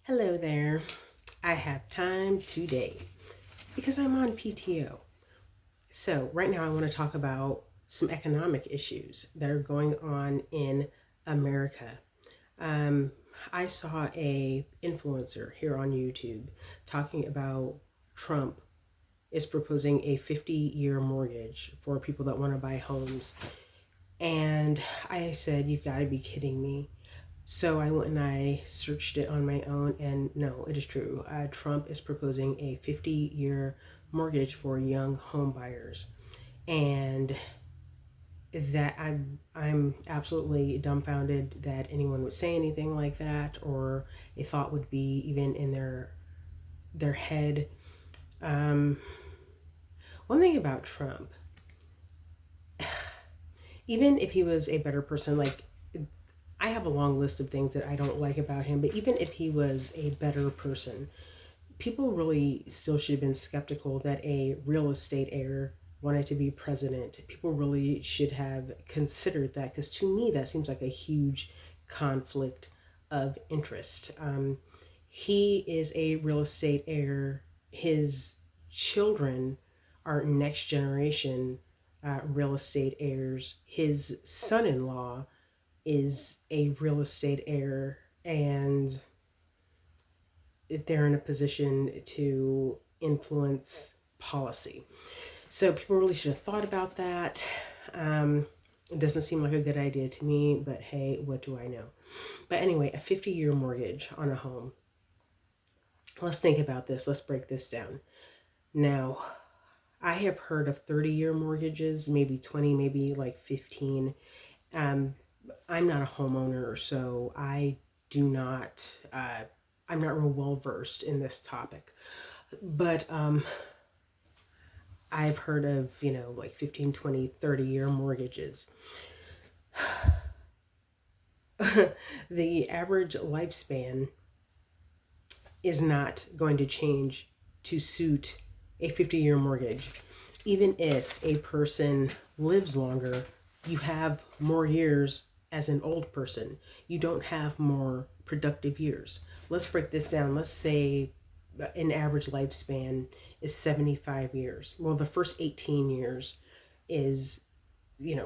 Hello there. I have time today because I'm on PTO. So, right now, I want to talk about some economic issues that are going on in America. Um, I saw a influencer here on YouTube talking about Trump is proposing a 50-year mortgage for people that want to buy homes. And I said, "You've got to be kidding me." So I went and I searched it on my own, and no, it is true. Trump is proposing a 50-year mortgage for young home buyers, and that I'm absolutely dumbfounded that anyone would say anything like that, or a thought would be even in their head. Um, One thing about Trump, even if he was a better person, like I have a long list of things that I don't like about him, but even if he was a better person, people really still should have been skeptical that a real estate heir wanted to be president. People really should have considered that because to me, that seems like a huge conflict of interest. He is a real estate heir. His children are next generation real estate heirs. His son in law is a real estate heir, and they're in a position to influence policy. So people really should have thought about that. It doesn't seem like a good idea to me, but hey, what do I know? But anyway, a 50-year mortgage on a home. Let's think about this. Let's break this down. Now, I have heard of 30-year mortgages, maybe 20, maybe like 15. Um, I'm not a homeowner, so I'm not real well versed in this topic. But I've heard of, like 15, 20, 30-year mortgages. The average lifespan is not going to change to suit a 50-year mortgage. Even if a person lives longer, you have more years as an old person. You don't have more productive years. Let's break this down. Let's say an average lifespan is 75 years. Well, the first 18 years is,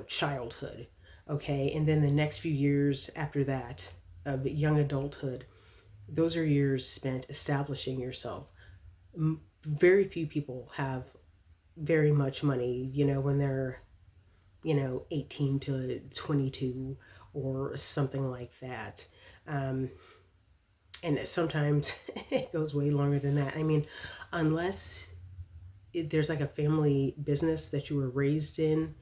childhood. Okay. And then the next few years after that of young adulthood, those are years spent establishing yourself. Very few people have very much money, when they're, 18 to 22 or something like that. Um, and sometimes it goes way longer than that. I mean, unless there's like a family business that you were raised in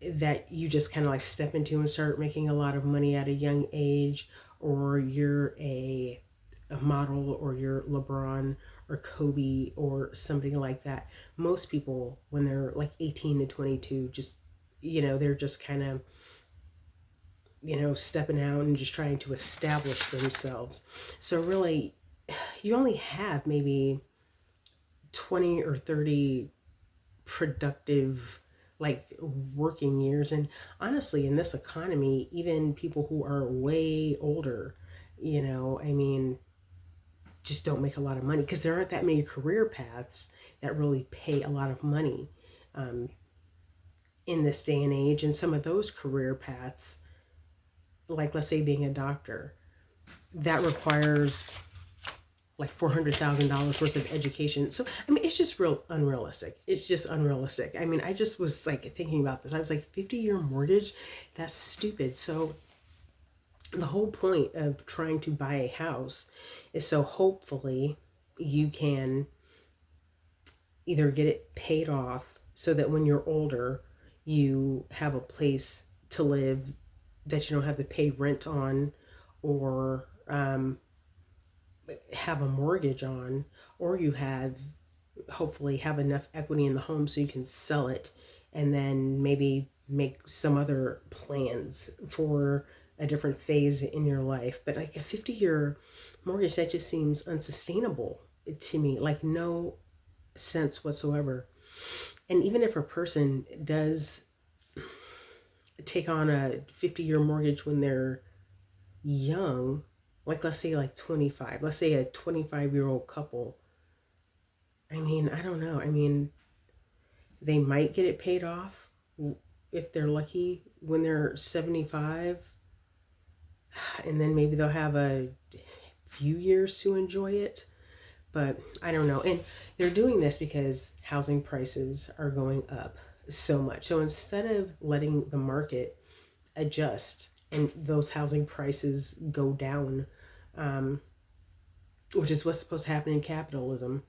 that you just kind of like step into and start making a lot of money at a young age, or you're a model, or you're LeBron or Kobe or somebody like that. Most people, when they're like 18 to 22, just, they're just kind of, stepping out and just trying to establish themselves. So, really, you only have maybe 20 or 30 productive like working years. And honestly, in this economy, even people who are way older, I mean, just don't make a lot of money because there aren't that many career paths that really pay a lot of money um, in this day and age. And some of those career paths, like let's say being a doctor, that requires like $400,000 worth of education. So, I mean, it's just real unrealistic. It's just unrealistic. I mean, I just was like thinking about this. I was like, 50-year mortgage? That's stupid. So, the whole point of trying to buy a house is so hopefully you can either get it paid off so that when you're older, you have a place to live that you don't have to pay rent on, or have a mortgage on, or you have hopefully have enough equity in the home so you can sell it and then maybe make some other plans for a different phase in your life. But like a 50-year mortgage, that just seems unsustainable to me, like no sense whatsoever. And even if a person does take on a 50-year mortgage when they're young, like let's say like 25, let's say a 25-year-old couple. I mean, I don't know. I mean, they might get it paid off if they're lucky when they're 75, and then maybe they'll have a few years to enjoy it. But I don't know. And they're doing this because housing prices are going up so much. So instead of letting the market adjust and those housing prices go down, um, which is what's supposed to happen in capitalism,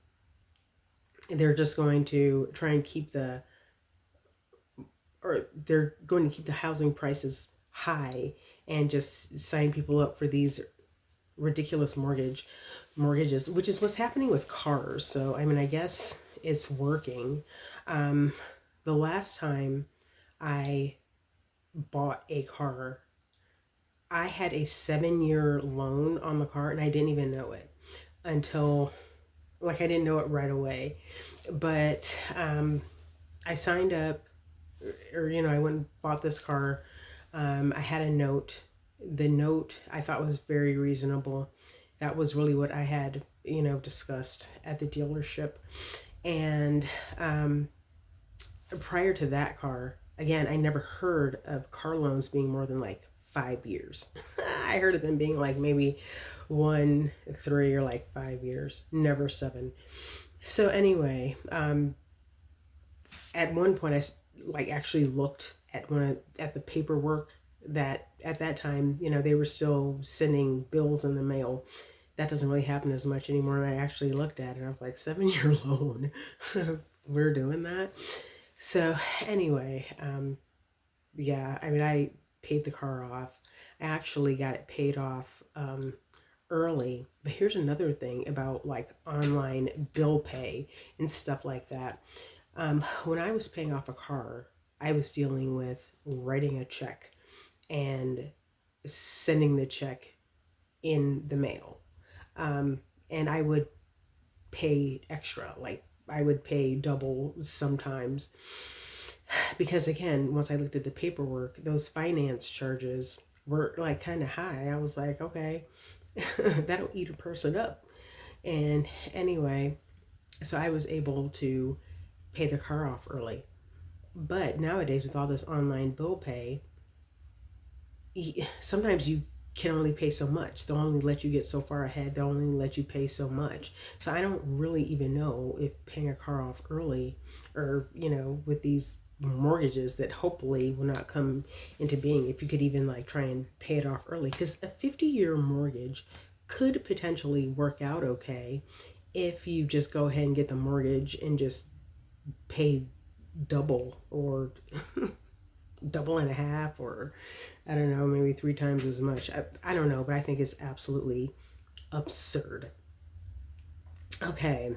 they're just going to try and keep the, or they're going to keep the housing prices high and just sign people up for these ridiculous mortgages, which is what's happening with cars. So I mean, I guess it's working. Um, the last time I bought a car, I had a 7-year loan on the car, and I didn't even know it until, like, I didn't know it right away. But I signed up, or I went and bought this car. I had a note. The note I thought was very reasonable. That was really what I had, discussed at the dealership. And prior to that car, again, I never heard of car loans being more than like 5 years. I heard of them being like maybe 1, 3, or like 5 years, never 7. So anyway, at one point I like actually looked at at the paperwork that at that time, they were still sending bills in the mail. That doesn't really happen as much anymore. And I actually looked at it and I was like, 7-year loan. We're doing that. So anyway, yeah, I mean, I paid the car off. I actually got it paid off early. But here's another thing about like online bill pay and stuff like that. When I was paying off a car, I was dealing with writing a check and sending the check in the mail. And I would pay extra, like I would pay double sometimes. Because again, once I looked at the paperwork, those finance charges were like kind of high. I was like, okay, that'll eat a person up. And anyway, so I was able to pay the car off early. But nowadays, with all this online bill pay, sometimes you can only pay so much. They'll only let you get so far ahead. They'll only let you pay so much. So I don't really even know if paying a car off early, or, with these mortgages that hopefully will not come into being, if you could even like try and pay it off early. Because a 50-year mortgage could potentially work out okay if you just go ahead and get the mortgage and just pay double, or double and a half, or I don't know, maybe 3 times as much. I don't know, but I think it's absolutely absurd. Okay,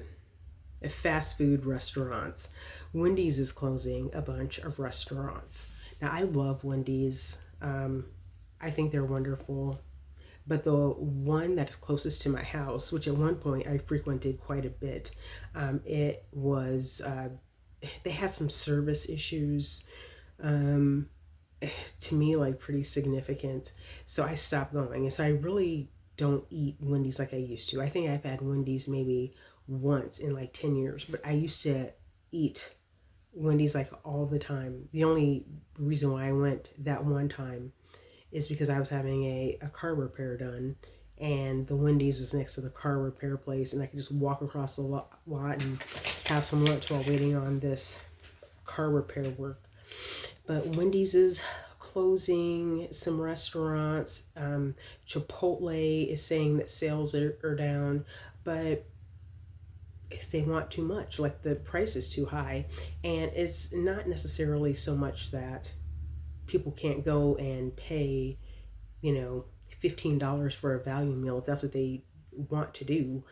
fast food restaurants. Wendy's is closing a bunch of restaurants. Now, I love Wendy's. I think they're wonderful. But the one that is closest to my house, which at one point I frequented quite a bit, it was, they had some service issues. Um, to me, like pretty significant. So I stopped going. And so I really don't eat Wendy's like I used to. I think I've had Wendy's maybe once in like 10 years, but I used to eat Wendy's like all the time. The only reason why I went that one time is because I was having a car repair done, and the Wendy's was next to the car repair place, and I could just walk across the lot and have some lunch while waiting on this car repair work. But Wendy's is closing some restaurants. Chipotle is saying that sales are down, but they want too much, like the price is too high. And it's not necessarily so much that people can't go and pay, $15 for a value meal if that's what they want to do.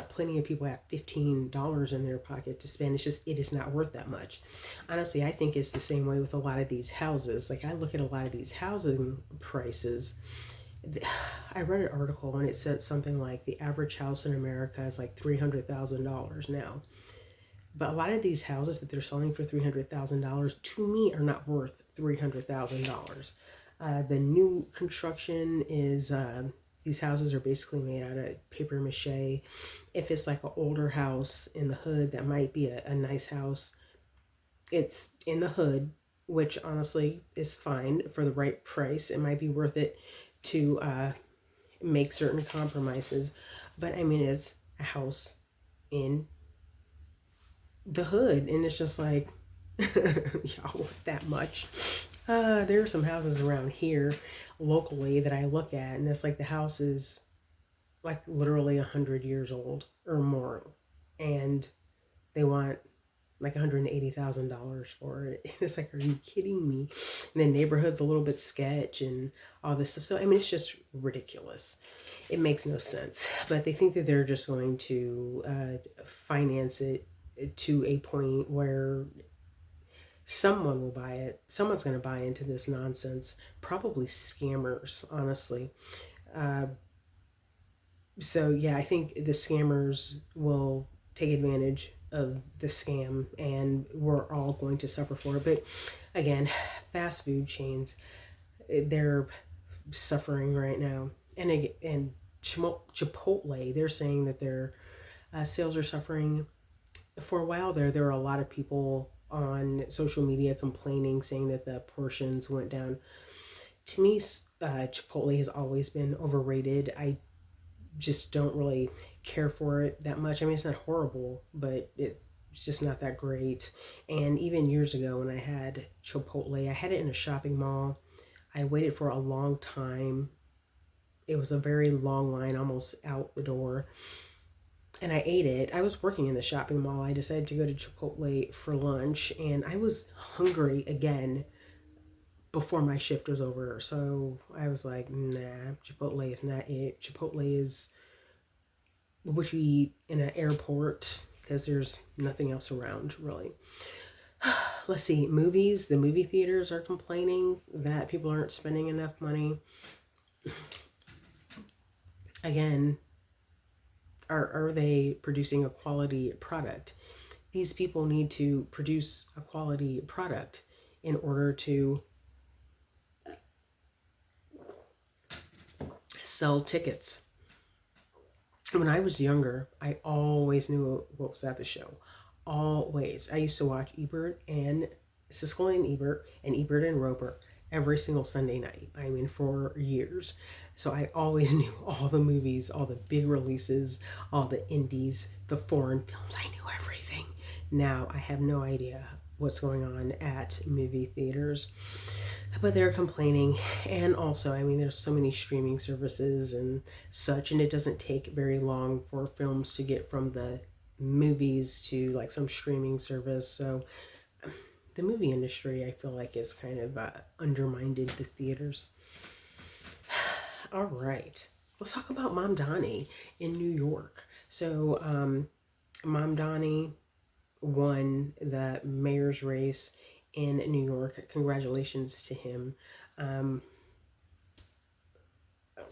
Plenty of people have $15 in their pocket to spend. It's just, it is not worth that much. Honestly, I think it's the same way with a lot of these houses. Like, I look at a lot of these housing prices. I read an article and it said something like the average house in America is like $300,000 now. But a lot of these houses that they're selling for $300,000 to me are not worth $300,000. The new construction is These houses are basically made out of paper mache. If it's like an older house in the hood that might be a nice house, it's in the hood, which honestly is fine for the right price. It might be worth it to make certain compromises. But I mean, it's a house in the hood, and it's just like, y'all want that much? There are some houses around here locally that I look at, and it's like the house is like literally 100 years old or more, and they want like $180,000 for it. And it's like, are you kidding me? And the neighborhood's a little bit sketch and all this stuff. So I mean, it's just ridiculous. It makes no sense. But they think that they're just going to finance it to a point where someone will buy it. Someone's going to buy into this nonsense. Probably scammers, honestly. Uh, so yeah, I think the scammers will take advantage of the scam, and we're all going to suffer for it. But again, fast food chains, they're suffering right now. And Chipotle, they're saying that their sales are suffering. For a while there were a lot of people on social media complaining, saying that the portions went down. To me, Chipotle has always been overrated. I just don't really care for it that much. I mean, it's not horrible, but it's just not that great. And even years ago when I had Chipotle, I had it in a shopping mall. I waited for a long time. It was a very long line, almost out the door. And I ate it. I was working in the shopping mall. I decided to go to Chipotle for lunch, and I was hungry again before my shift was over. So I was like, nah, Chipotle is not it. Chipotle is what you eat in an airport because there's nothing else around, really. Let's see, movies. The movie theaters are complaining that people aren't spending enough money. Again, are they producing a quality product? These people need to produce a quality product in order to sell tickets. When I was younger, I always knew what was at the show. Always. I used to watch Ebert and Siskel and Ebert and Roper every single Sunday night. I mean, for years. So I always knew all the movies, all the big releases, all the indies, the foreign films. I knew everything. Now I have no idea what's going on at movie theaters, but they're complaining. And also, I mean, there's so many streaming services and such, and it doesn't take very long for films to get from the movies to like some streaming service. So the movie industry, I feel like, is kind of undermined the theaters. All right, let's talk about Mamdani in New York. So Mamdani won the mayor's race in New York. Congratulations to him. Um,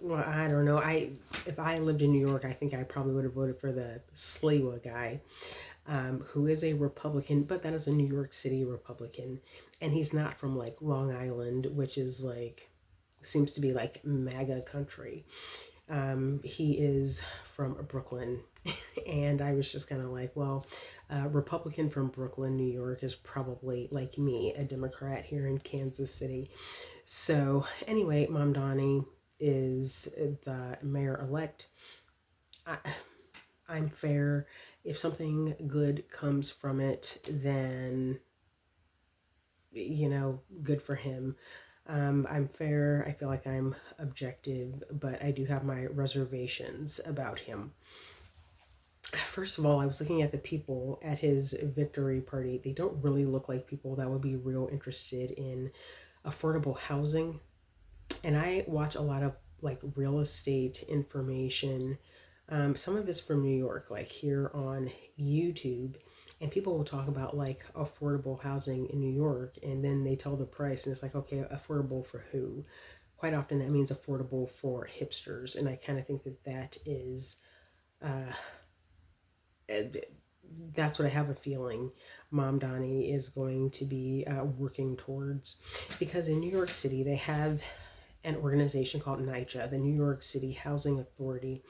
well, I don't know. If I lived in New York, I think I probably would have voted for the Sliwa guy, who is a Republican, but that is a New York City Republican, and he's not from like Long Island, which is like seems to be like MAGA country. He is from Brooklyn, and I was just kind of like, well, Republican from Brooklyn, New York is probably like me, a Democrat here in Kansas City. So anyway, Mamdani is the mayor elect. I, I'm fair. If something good comes from it, then good for him. I'm fair. I feel like I'm objective, but I do have my reservations about him. First of all, I was looking at the people at his victory party. They don't really look like people that would be real interested in affordable housing. And I watch a lot of like real estate information. Some of it's from New York, like here on YouTube. And people will talk about like affordable housing in New York, and then they tell the price, and it's like, okay, affordable for who? Quite often that means affordable for hipsters. And I kind of think that that is uh, that's what I have a feeling Mamdani is going to be working towards. Because in New York City, they have an organization called NYCHA, the New York City Housing Authority.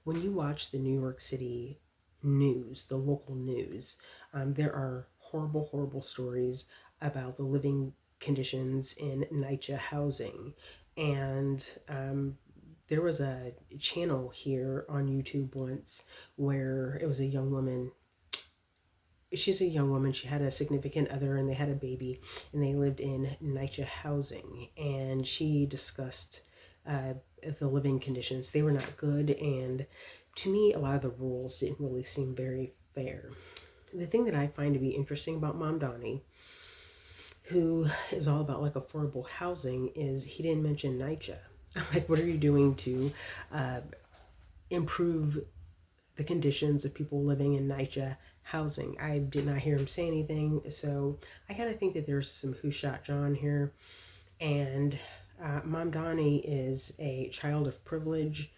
When you watch the New York City news, the local news, there are horrible, horrible stories about the living conditions in NYCHA housing. And there was a channel here on YouTube once where it was a young woman. She's a young woman. She had a significant other and they had a baby and they lived in NYCHA housing. And she discussed the living conditions. They were not good. And to me, a lot of the rules didn't really seem very fair. The thing that I find to be interesting about Mamdani, who is all about like affordable housing, is he didn't mention NYCHA. I'm like, what are you doing to improve the conditions of people living in NYCHA housing? I did not hear him say anything, so I kind of think that there's some Who Shot John here. And Mamdani is a child of privilege.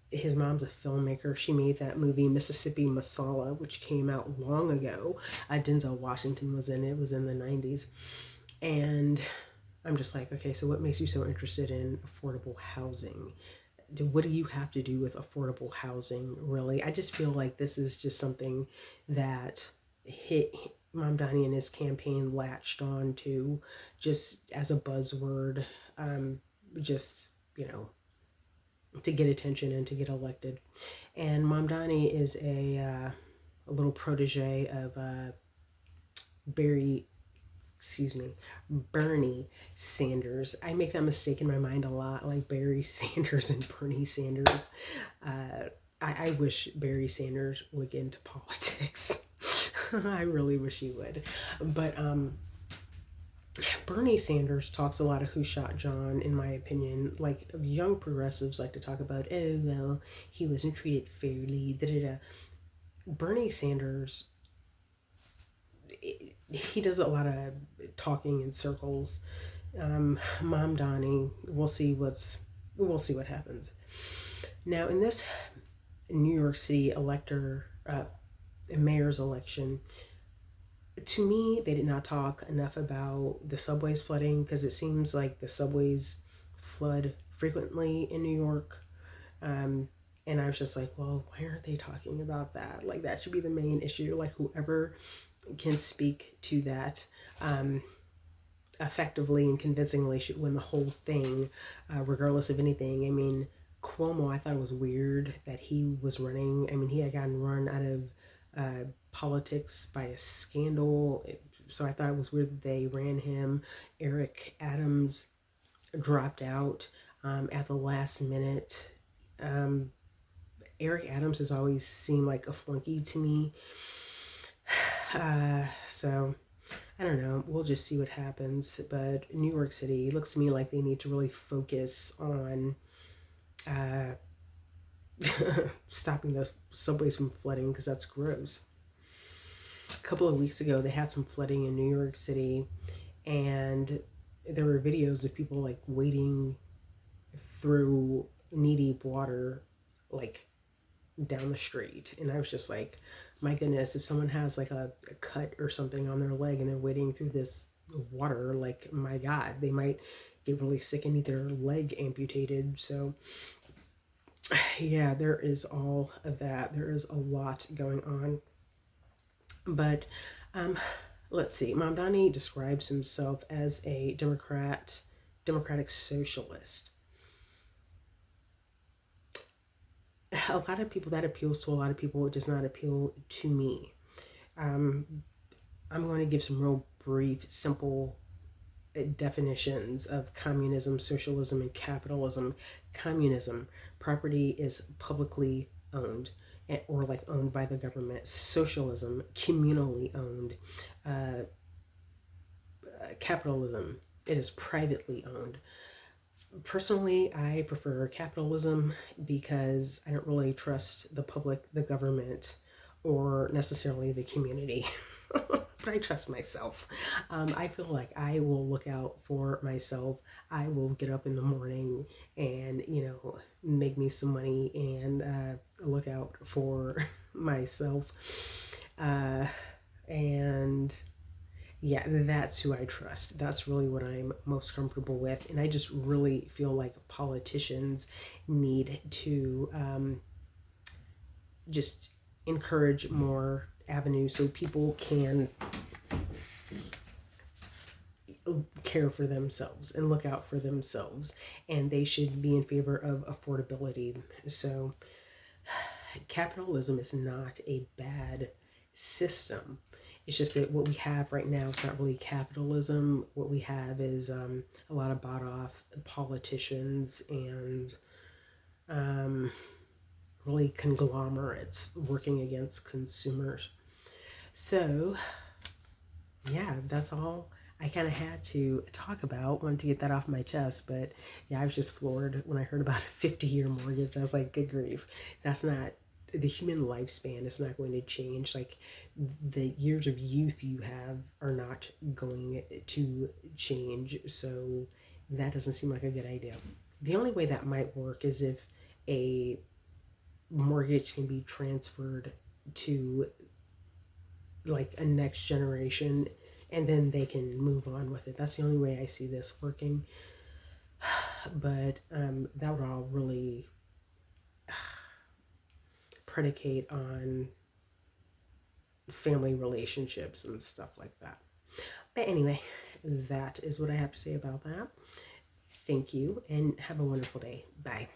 His mom's a filmmaker. She made that movie Mississippi Masala, which came out long ago. Denzel Washington was in it. It was in the 90s. And I'm just like, okay, so what makes you so interested in affordable housing? What do you have to do with affordable housing, really? I just feel like this is just something that hit Mamdani and his campaign latched on to just as a buzzword, just, you know, to get attention and to get elected. And Mamdani is a little protege of Bernie Sanders. I make that mistake in my mind a lot, like Barry Sanders and Bernie Sanders. I wish Barry Sanders would get into politics. I really wish he would. But Bernie Sanders talks a lot of Who Shot John, in my opinion. Like, young progressives like to talk about, oh, well, he wasn't treated fairly, da-da-da. Bernie Sanders, he does a lot of talking in circles. Mamdani, we'll see what happens. Now, in this New York City mayor's election, to me, they did not talk enough about the subways flooding, because it seems like the subways flood frequently in New York. And I was just like, well, why aren't they talking about that? Like, that should be the main issue. Like, whoever can speak to that effectively and convincingly should win the whole thing, regardless of anything. I mean, Cuomo, I thought it was weird that he was running. I mean, he had gotten run out of politics by a scandal, so I thought it was weird that they ran him. Eric Adams dropped out at the last minute. Eric Adams has always seemed like a flunky to me. So I don't know. We'll just see what happens. But New York City looks to me like they need to really focus on stopping the subways from flooding, because that's gross. A couple of weeks ago, they had some flooding in New York City, and there were videos of people like wading through knee-deep water, like down the street. And I was just like, my goodness, if someone has like a cut or something on their leg and they're wading through this water, like, my God, they might get really sick and need their leg amputated. So yeah, there is all of that. There is a lot going on. But let's see. Mamdani describes himself as a democratic socialist. A lot of people, that appeals to a lot of people. It does not appeal to me. I'm going to give some real brief, simple definitions of communism, socialism, and capitalism. Communism, property is publicly owned or like owned by the government. Socialism, communally owned. Capitalism, it is privately owned. Personally, I prefer capitalism because I don't really trust the public, the government, or necessarily the community. But I trust myself. I feel like I will look out for myself. I will get up in the morning and, make me some money and look out for myself. And Yeah, that's who I trust. That's really what I'm most comfortable with. And I just really feel like politicians need to just encourage more avenues so people can care for themselves and look out for themselves. And they should be in favor of affordability. So, capitalism is not a bad system. It's just that what we have right now is not really capitalism. What we have is a lot of bought off politicians and um, really conglomerates working against consumers. So, yeah, that's all I kind of had to talk about. Wanted to get that off my chest, but yeah, I was just floored when I heard about a 50-year mortgage. I was like, good grief, that's not the human lifespan is not going to change. Like the years of youth you have are not going to change. So that doesn't seem like a good idea. The only way that might work is if a mortgage can be transferred to like a next generation and then they can move on with it. That's the only way I see this working. But that would all really predicate on family relationships and stuff like that. But anyway, that is what I have to say about that. Thank you and have a wonderful day. Bye.